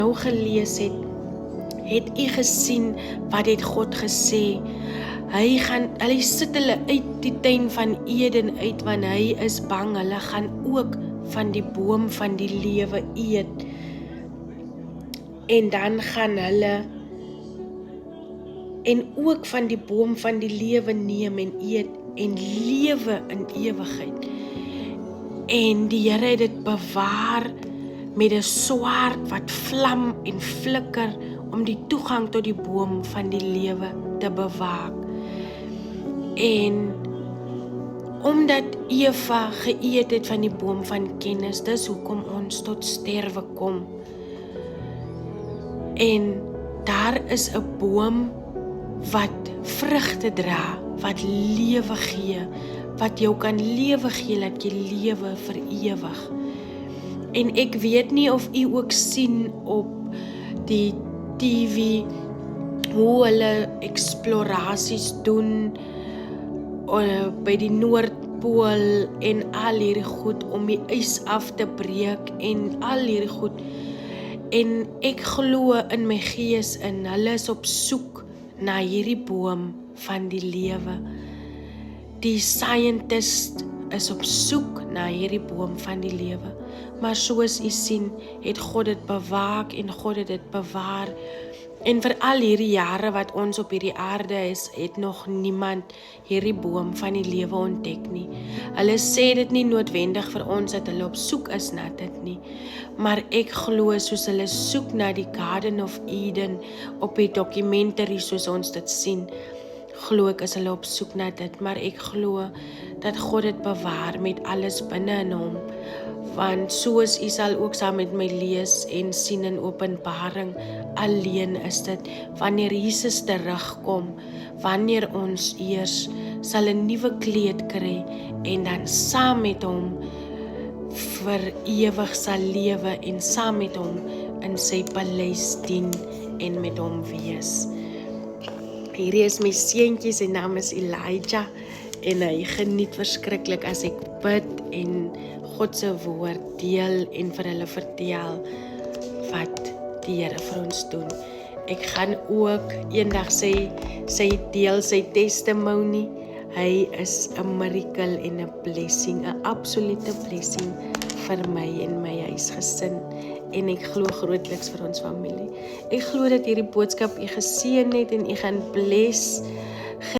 nou gelees het, het u gesien wat het God gesê? Hy sit hulle uit die tuin van Eden uit, want hy is bang, hulle gaan ook van die boom van die lewe eet. En dan gaan hulle en ook van die boom van die lewe neem en eet en lewe in ewigheid. En die Here het dit bewaar met 'n swaard wat vlam en flikker om die toegang tot die boom van die lewe te bewaak. En omdat Eva geëet het van die boom van kennis, dis hoekom ons tot sterwe kom. En daar is 'n boom wat vrugte dra, wat lewe gee, wat jou kan lewe gee, laat jy lewe vir ewig. En ek weet nie of u ook sien op die TV hoe hulle eksplorasies doen by die Noordpool en al hierdie goed om die ys af te breek en al hierdie goed. En ek glo in my gees in, hulle is op soek na hierdie boom van die lewe. Die scientist is op soek na hierdie boom van die lewe. Maar soos u sien, het God dit bewaak en God het dit bewaar. En vir al hierdie jare wat ons op hierdie aarde is, het nog niemand hierdie boom van die lewe ontdek nie. Hulle sê dit nie noodwendig vir ons dat hulle op soek is na dit nie. Maar ek glo soos hulle soek na die Garden of Eden op die dokumentary soos ons dit sien, glo ek is hulle op soek na dit. Maar ek glo dat God dit bewaar met alles binne in hom. Want soos u sal ook saam met my lees en sien in Openbaring, alleen is dit wanneer Jesus terugkom, wanneer ons eers sal 'n nuwe kleed kry en dan saam met hom vir ewig sal lewe en saam met hom in sy paleis dien en met hom wees. Hierdie is my seentjie, sy naam is Elijah en hy geniet verskriklik as ek bid en God se woord deel en vir hulle vertel wat die Here vir ons doen. Ek gaan ook eendag sy deel sy testimony. Hy is 'n miracle en 'n blessing, 'n absolute blessing vir my en my huisgesin. En ek glo grootliks vir ons familie. Ek glo dat hierdie boodskap u geseën het en u gaan bless